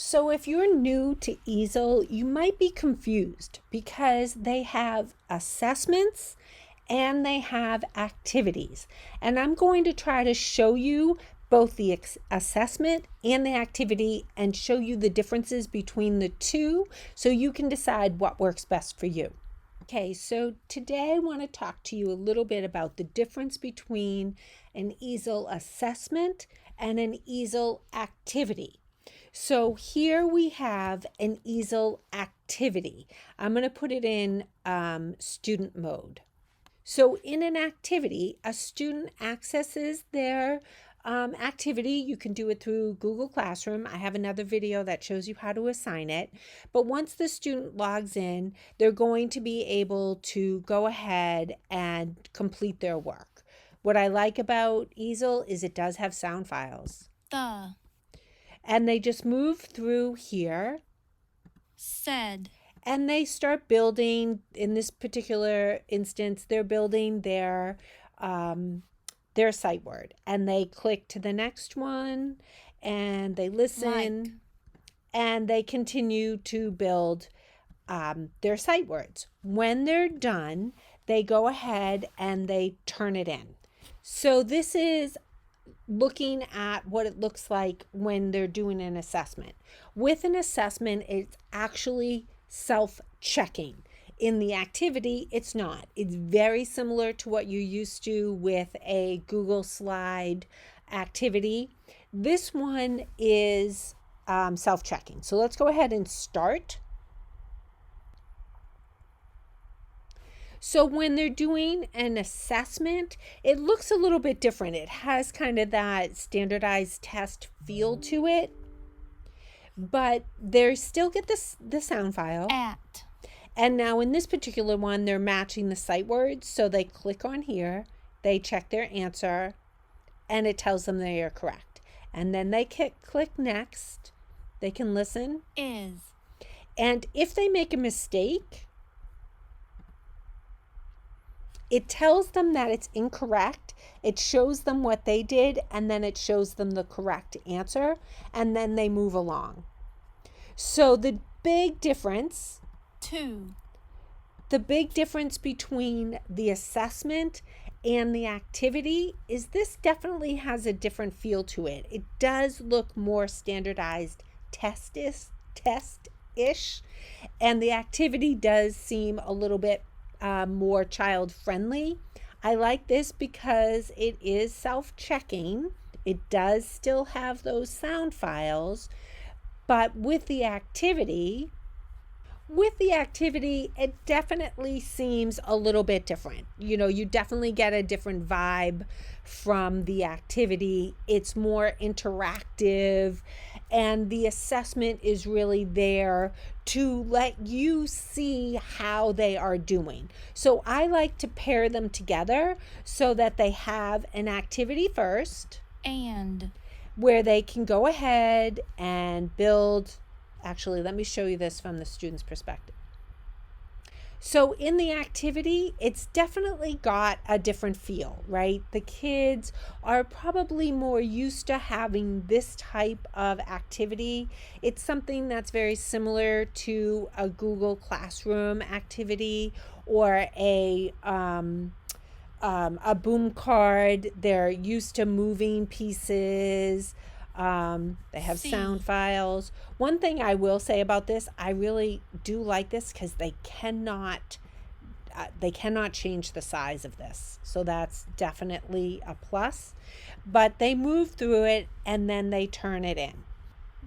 So if you're new to EASEL, you might be confused because they have assessments and they have activities. And I'm going to try to show you both the assessment and the activity and show you the differences between the two so you can decide what works best for you. Okay, so today I want to talk to you a little bit about the difference between an EASEL assessment and an EASEL activity. So here we have an EASEL activity. I'm going to put it in student mode. So in an activity, a student accesses their activity. You can do it through Google Classroom. I have another video that shows you how to assign it. But once the student logs in, they're going to be able to go ahead and complete their work. What I like about EASEL is it does have sound files. And they just move through here. Said. And they start building. In this particular instance, they're building their sight word. And they click to the next one and they listen and they continue to build their sight words. When they're done, they go ahead and they turn it in. So this is looking at what it looks like when they're doing an assessment. With an assessment, it's actually self-checking. In the activity, it's not. It's very similar to what you're used to with a Google Slide activity. This one is self-checking. So let's go ahead and start. So when they're doing an assessment, it looks a little bit different. It has kind of that standardized test feel to it, but they still get the sound file. At. And now in this particular one, they're matching the sight words. So they click on here, they check their answer, and it tells them they are correct. And then they click next. They can listen. Is. And if they make a mistake, it tells them that it's incorrect. It shows them what they did, and then it shows them the correct answer, and then they move along. So the big difference between the assessment and the activity is this definitely has a different feel to it. It does look more standardized test-ish, and the activity does seem a little bit more child-friendly. I like this because it is self-checking. It does still have those sound files, but with the activity, it definitely seems a little bit different. You know, you definitely get a different vibe from the activity. It's more interactive, and the assessment is really there to let you see how they are doing. So I like to pair them together so that they have an activity first, and where they can go ahead and build. Actually, let me show you this from the student's perspective. So in the activity, it's definitely got a different feel, right? The kids are probably more used to having this type of activity. It's something that's very similar to a Google Classroom activity or a boom card. They're used to moving pieces. They have sound files. One thing I will say about this, I really do like this because they cannot change the size of this. So that's definitely a plus. But they move through it and then they turn it in.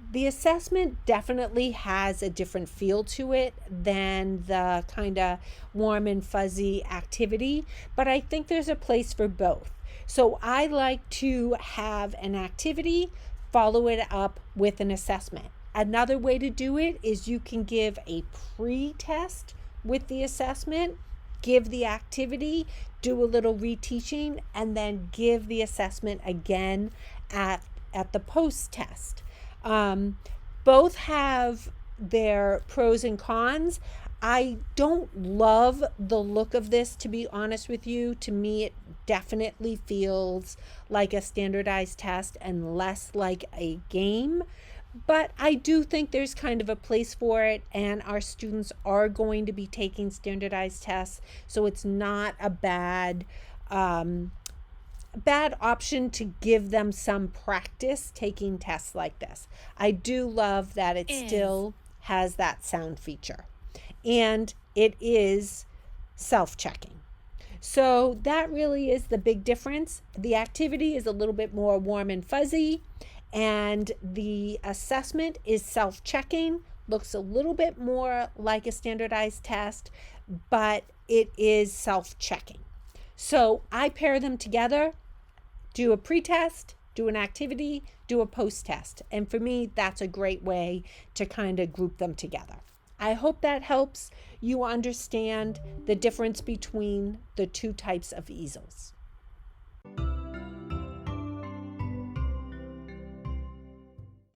The assessment definitely has a different feel to it than the kind of warm and fuzzy activity, but I think there's a place for both. So I like to have an activity, follow it up with an assessment. Another way to do it is you can give a pre-test with the assessment, give the activity, do a little reteaching, and then give the assessment again at the post-test. Both have their pros and cons. I don't love the look of this, to be honest with you. To me, it definitely feels like a standardized test and less like a game. But I do think there's kind of a place for it, and our students are going to be taking standardized tests, so it's not a bad option to give them some practice taking tests like this. I do love that it still has that sound feature, and it is self-checking. So that really is the big difference. The activity is a little bit more warm and fuzzy, and the assessment is self-checking, looks a little bit more like a standardized test, but it is self-checking. So I pair them together, do a pre-test, do an activity, do a post-test. And for me, that's a great way to kind of group them together. I hope that helps you understand the difference between the two types of EASELs.